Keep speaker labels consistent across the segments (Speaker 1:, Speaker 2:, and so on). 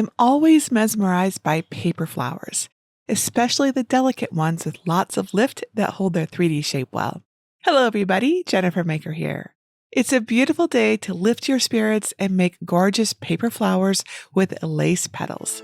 Speaker 1: I'm always mesmerized by paper flowers, especially the delicate ones with lots of lift that hold their 3D shape well. Hello everybody, Jennifer Maker here. It's a beautiful day to lift your spirits and make gorgeous paper flowers with lace petals.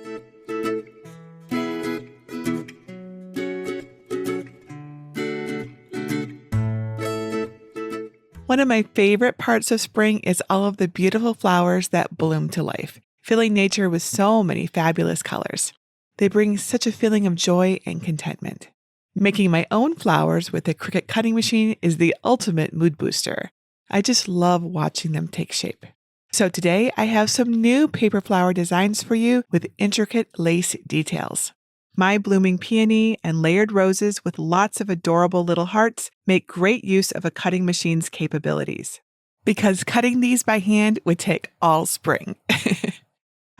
Speaker 1: One of my favorite parts of spring is all of the beautiful flowers that bloom to life, filling nature with so many fabulous colors. They bring such a feeling of joy and contentment. Making my own flowers with a Cricut cutting machine is the ultimate mood booster. I just love watching them take shape. So today I have some new paper flower designs for you with intricate lace details. My blooming peony and layered roses with lots of adorable little hearts make great use of a cutting machine's capabilities, because cutting these by hand would take all spring.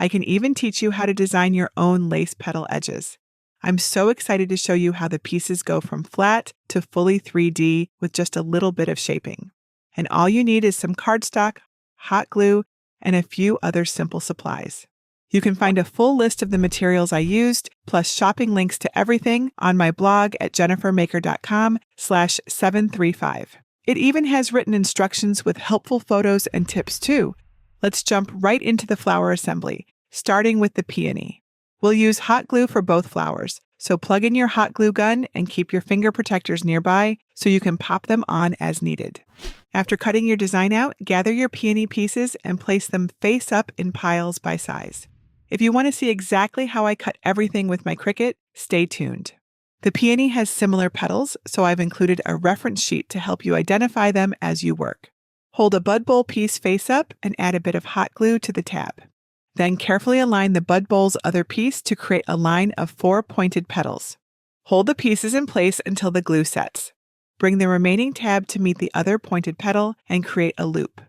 Speaker 1: I can even teach you how to design your own lace petal edges. I'm so excited to show you how the pieces go from flat to fully 3D with just a little bit of shaping. And all you need is some cardstock, hot glue, and a few other simple supplies. You can find a full list of the materials I used, plus shopping links to everything on my blog at jennifermaker.com/735. It even has written instructions with helpful photos and tips too. Let's jump right into the flower assembly, starting with the peony. We'll use hot glue for both flowers, so plug in your hot glue gun and keep your finger protectors nearby so you can pop them on as needed. After cutting your design out, gather your peony pieces and place them face up in piles by size. If you want to see exactly how I cut everything with my Cricut, stay tuned. The peony has similar petals, so I've included a reference sheet to help you identify them as you work. Hold a bud bowl piece face up and add a bit of hot glue to the tab. Then carefully align the bud bowl's other piece to create a line of 4 pointed petals. Hold the pieces in place until the glue sets. Bring the remaining tab to meet the other pointed petal and create a loop.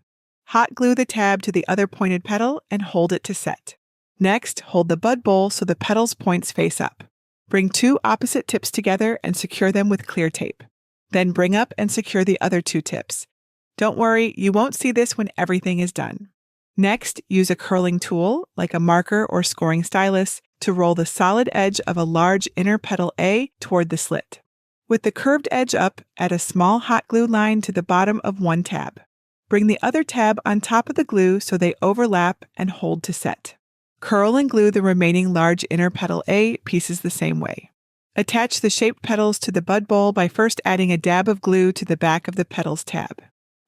Speaker 1: Hot glue the tab to the other pointed petal and hold it to set. Next, hold the bud bowl so the petals points face up. Bring 2 opposite tips together and secure them with clear tape. Then bring up and secure the other 2 tips. Don't worry, you won't see this when everything is done. Next, use a curling tool, like a marker or scoring stylus, to roll the solid edge of a large inner petal A toward the slit. With the curved edge up, add a small hot glue line to the bottom of one tab. Bring the other tab on top of the glue so they overlap and hold to set. Curl and glue the remaining large inner petal A pieces the same way. Attach the shaped petals to the bud bowl by first adding a dab of glue to the back of the petals tab.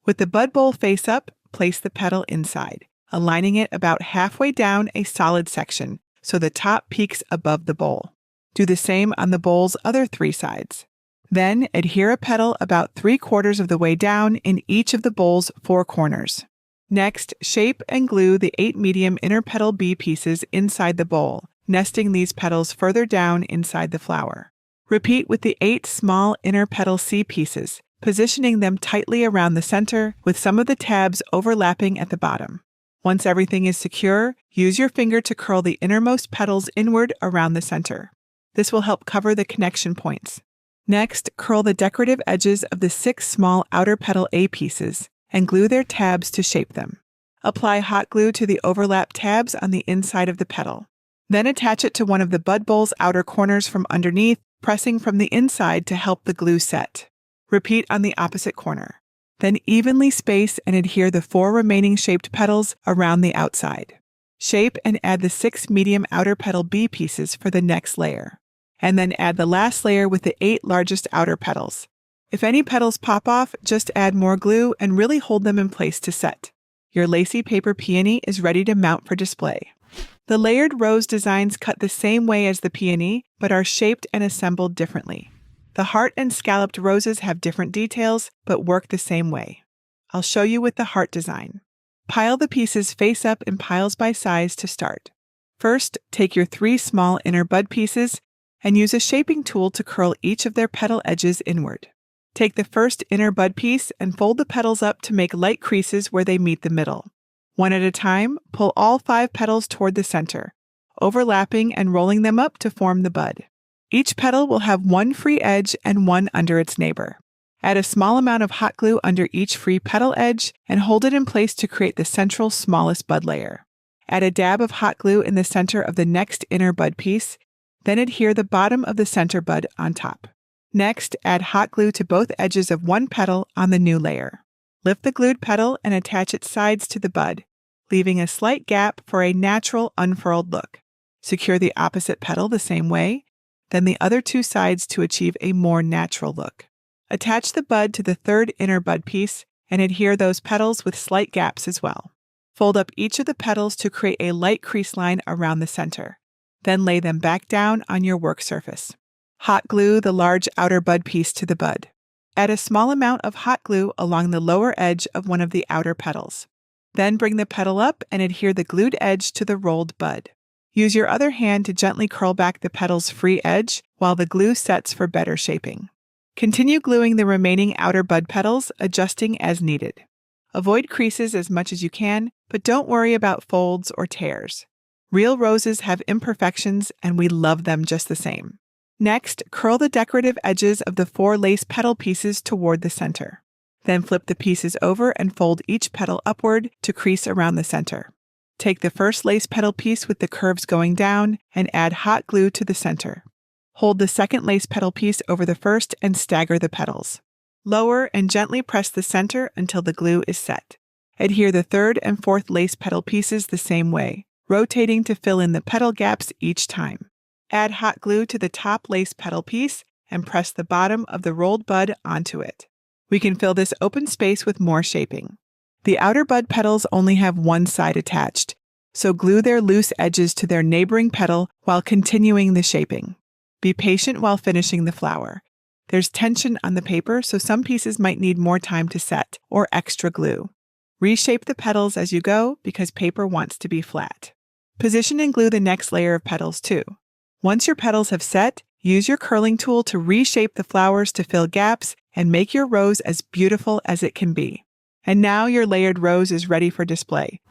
Speaker 1: With the bud bowl face up, place the petal inside, aligning it about halfway down a solid section so the top peaks above the bowl. Do the same on the bowl's other 3 sides. Then adhere a petal about 3/4 of the way down in each of the bowl's 4 corners. Next, shape and glue the 8 medium inner petal B pieces inside the bowl, nesting these petals further down inside the flower. Repeat with the 8 small inner petal C pieces, positioning them tightly around the center with some of the tabs overlapping at the bottom. Once everything is secure, use your finger to curl the innermost petals inward around the center. This will help cover the connection points. Next, curl the decorative edges of the 6 small outer petal A pieces and glue their tabs to shape them. Apply hot glue to the overlap tabs on the inside of the petal. Then attach it to one of the bud bowl's outer corners from underneath, pressing from the inside to help the glue set. Repeat on the opposite corner. Then evenly space and adhere the 4 remaining shaped petals around the outside. Shape and add the 6 medium outer petal B pieces for the next layer. And then add the last layer with the 8 largest outer petals. If any petals pop off, just add more glue and really hold them in place to set. Your lacy paper peony is ready to mount for display. The layered rose designs cut the same way as the peony, but are shaped and assembled differently. The heart and scalloped roses have different details, but work the same way. I'll show you with the heart design. Pile the pieces face up in piles by size to start. First, take your 3 small inner bud pieces and use a shaping tool to curl each of their petal edges inward. Take the first inner bud piece and fold the petals up to make light creases where they meet the middle. One at a time, pull all 5 petals toward the center, overlapping and rolling them up to form the bud. Each petal will have 1 free edge and 1 under its neighbor. Add a small amount of hot glue under each free petal edge and hold it in place to create the central smallest bud layer. Add a dab of hot glue in the center of the next inner bud piece, then adhere the bottom of the center bud on top. Next, add hot glue to both edges of one petal on the new layer. Lift the glued petal and attach its sides to the bud, leaving a slight gap for a natural unfurled look. Secure the opposite petal the same way, then the other two sides to achieve a more natural look. Attach the bud to the third inner bud piece and adhere those petals with slight gaps as well. Fold up each of the petals to create a light crease line around the center. Then lay them back down on your work surface. Hot glue the large outer bud piece to the bud. Add a small amount of hot glue along the lower edge of one of the outer petals. Then bring the petal up and adhere the glued edge to the rolled bud. Use your other hand to gently curl back the petal's free edge while the glue sets for better shaping. Continue gluing the remaining outer bud petals, adjusting as needed. Avoid creases as much as you can, but don't worry about folds or tears. Real roses have imperfections, and we love them just the same. Next, curl the decorative edges of the 4 lace petal pieces toward the center. Then flip the pieces over and fold each petal upward to crease around the center. Take the first lace petal piece with the curves going down and add hot glue to the center. Hold the second lace petal piece over the first and stagger the petals. Lower and gently press the center until the glue is set. Adhere the third and fourth lace petal pieces the same way, rotating to fill in the petal gaps each time. Add hot glue to the top lace petal piece and press the bottom of the rolled bud onto it. We can fill this open space with more shaping. The outer bud petals only have one side attached, so glue their loose edges to their neighboring petal while continuing the shaping. Be patient while finishing the flower. There's tension on the paper, so some pieces might need more time to set or extra glue. Reshape the petals as you go because paper wants to be flat. Position and glue the next layer of petals too. Once your petals have set, use your curling tool to reshape the flowers to fill gaps and make your rose as beautiful as it can be. And now your layered rose is ready for display.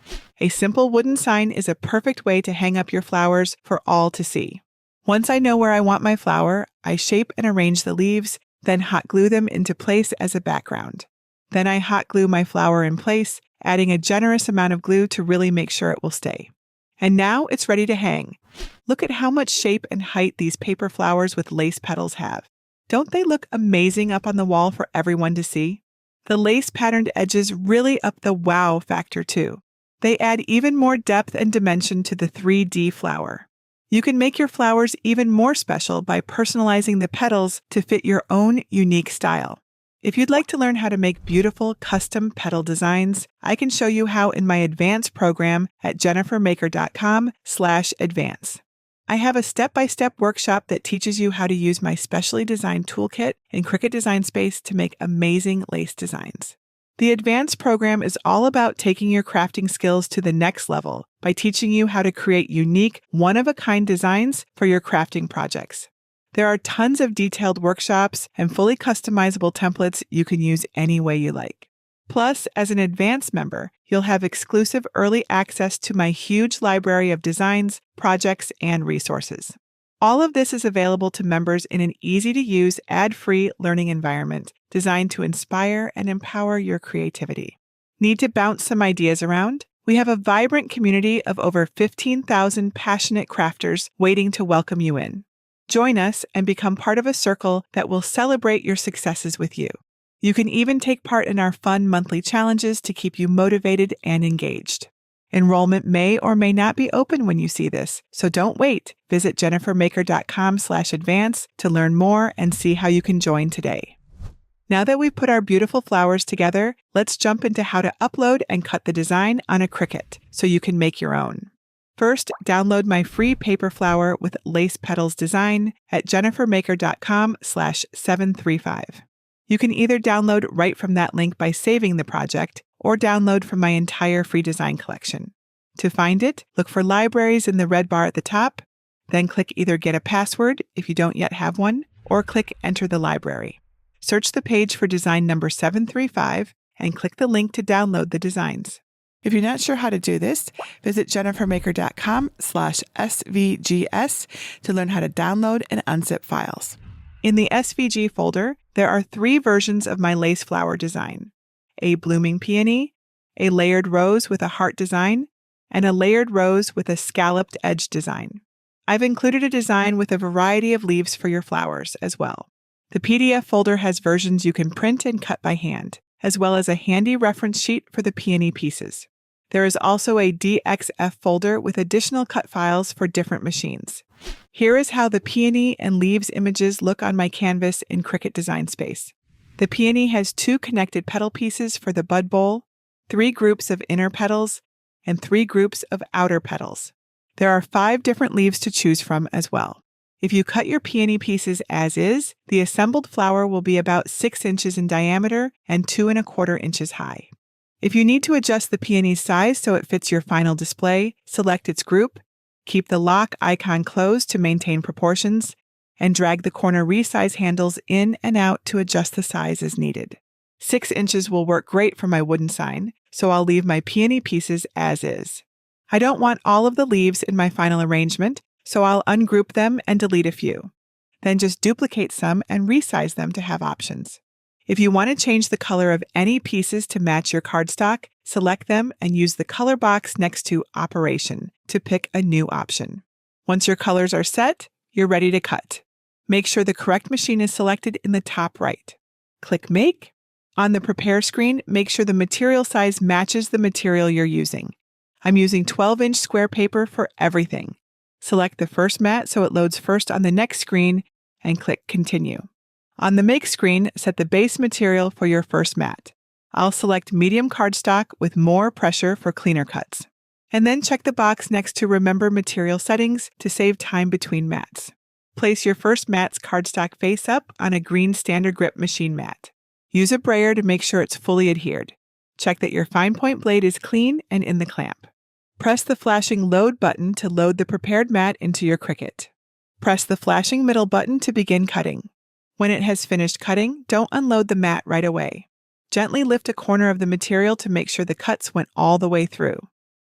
Speaker 1: A simple wooden sign is a perfect way to hang up your flowers for all to see. Once I know where I want my flower, I shape and arrange the leaves, then hot glue them into place as a background. Then I hot glue my flower in place, adding a generous amount of glue to really make sure it will stay. And now it's ready to hang. Look at how much shape and height these paper flowers with lace petals have. Don't they look amazing up on the wall for everyone to see? The lace patterned edges really up the wow factor too. They add even more depth and dimension to the 3D flower. You can make your flowers even more special by personalizing the petals to fit your own unique style. If you'd like to learn how to make beautiful custom petal designs, I can show you how in my advanced program at jennifermaker.com/advance. I have a step-by-step workshop that teaches you how to use my specially designed toolkit in Cricut Design Space to make amazing lace designs. The advanced program is all about taking your crafting skills to the next level by teaching you how to create unique, one-of-a-kind designs for your crafting projects. There are tons of detailed workshops and fully customizable templates you can use any way you like. Plus, as an advanced member, you'll have exclusive early access to my huge library of designs, projects, and resources. All of this is available to members in an easy-to-use, ad-free learning environment designed to inspire and empower your creativity. Need to bounce some ideas around? We have a vibrant community of over 15,000 passionate crafters waiting to welcome you in. Join us and become part of a circle that will celebrate your successes with you. You can even take part in our fun monthly challenges to keep you motivated and engaged. Enrollment may or may not be open when you see this, so don't wait. Visit jennifermaker.com/advance to learn more and see how you can join today. Now that we've put our beautiful flowers together, let's jump into how to upload and cut the design on a Cricut so you can make your own. First, download my free paper flower with lace petals design at jennifermaker.com/735. You can either download right from that link by saving the project or download from my entire free design collection. To find it, look for libraries in the red bar at the top, then click either Get a Password if you don't yet have one, or click Enter the Library. Search the page for design number 735 and click the link to download the designs. If you're not sure how to do this, visit jennifermaker.com/svgs to learn how to download and unzip files. In the SVG folder, there are 3 versions of my lace flower design: a blooming peony, a layered rose with a heart design, and a layered rose with a scalloped edge design. I've included a design with a variety of leaves for your flowers as well. The PDF folder has versions you can print and cut by hand, as well as a handy reference sheet for the peony pieces. There is also a DXF folder with additional cut files for different machines. Here is how the peony and leaves images look on my canvas in Cricut Design Space. The peony has 2 connected petal pieces for the bud bowl, 3 groups of inner petals, and 3 groups of outer petals. There are 5 different leaves to choose from as well. If you cut your peony pieces as is, the assembled flower will be about 6 inches in diameter and 2¼ inches high. If you need to adjust the peony's size so it fits your final display, select its group, keep the lock icon closed to maintain proportions, and drag the corner resize handles in and out to adjust the size as needed. 6 inches will work great for my wooden sign, so I'll leave my peony pieces as is. I don't want all of the leaves in my final arrangement, so I'll ungroup them and delete a few. Then just duplicate some and resize them to have options. If you want to change the color of any pieces to match your cardstock, select them and use the color box next to Operation to pick a new option. Once your colors are set, you're ready to cut. Make sure the correct machine is selected in the top right. Click Make. On the Prepare screen, make sure the material size matches the material you're using. I'm using 12-inch square paper for everything. Select the first mat so it loads first on the next screen and click Continue. On the Make screen, set the base material for your first mat. I'll select medium cardstock with more pressure for cleaner cuts. And then check the box next to Remember Material Settings to save time between mats. Place your first mat's cardstock face up on a green standard grip machine mat. Use a brayer to make sure it's fully adhered. Check that your fine point blade is clean and in the clamp. Press the flashing Load button to load the prepared mat into your Cricut. Press the flashing middle button to begin cutting. When it has finished cutting, don't unload the mat right away. Gently lift a corner of the material to make sure the cuts went all the way through.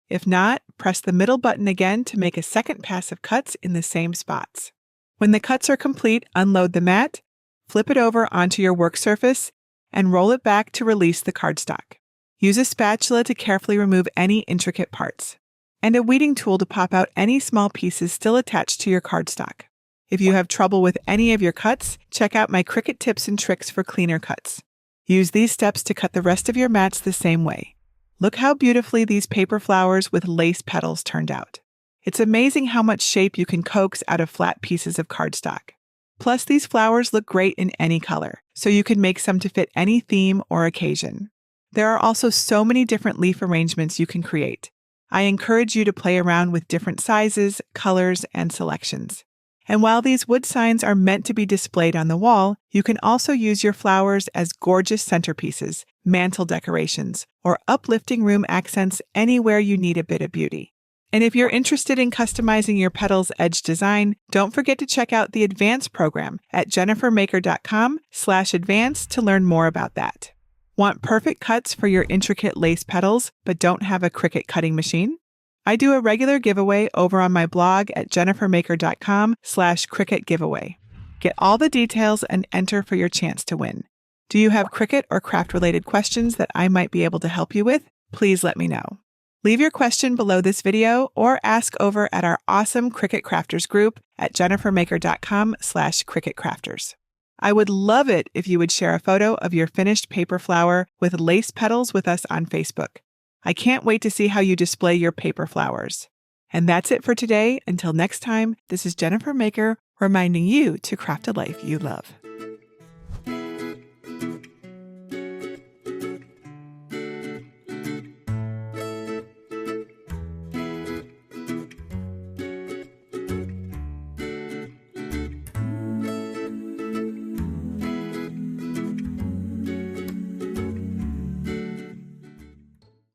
Speaker 1: If not, press the middle button again to make a second pass of cuts in the same spots. When the cuts are complete, unload the mat, flip it over onto your work surface, and roll it back to release the cardstock. Use a spatula to carefully remove any intricate parts, and a weeding tool to pop out any small pieces still attached to your cardstock. If you have trouble with any of your cuts, check out my Cricut tips and tricks for cleaner cuts. Use these steps to cut the rest of your mats the same way. Look how beautifully these paper flowers with lace petals turned out. It's amazing how much shape you can coax out of flat pieces of cardstock. Plus, these flowers look great in any color, so you can make some to fit any theme or occasion. There are also so many different leaf arrangements you can create. I encourage you to play around with different sizes, colors, and selections. And while these wood signs are meant to be displayed on the wall, you can also use your flowers as gorgeous centerpieces, mantle decorations, or uplifting room accents anywhere you need a bit of beauty. And if you're interested in customizing your Petals edge design, don't forget to check out the Advanced program at jennifermaker.com/advanced to learn more about that. Want perfect cuts for your intricate lace petals, but don't have a Cricut cutting machine? I do a regular giveaway over on my blog at jennifermaker.com/Cricut giveaway. Get all the details and enter for your chance to win. Do you have Cricut or craft-related questions that I might be able to help you with? Please let me know. Leave your question below this video or ask over at our awesome Cricut Crafters group at jennifermaker.com/Cricut Crafters. I would love it if you would share a photo of your finished paper flower with lace petals with us on Facebook. I can't wait to see how you display your paper flowers. And that's it for today. Until next time, this is Jennifer Maker reminding you to craft a life you love.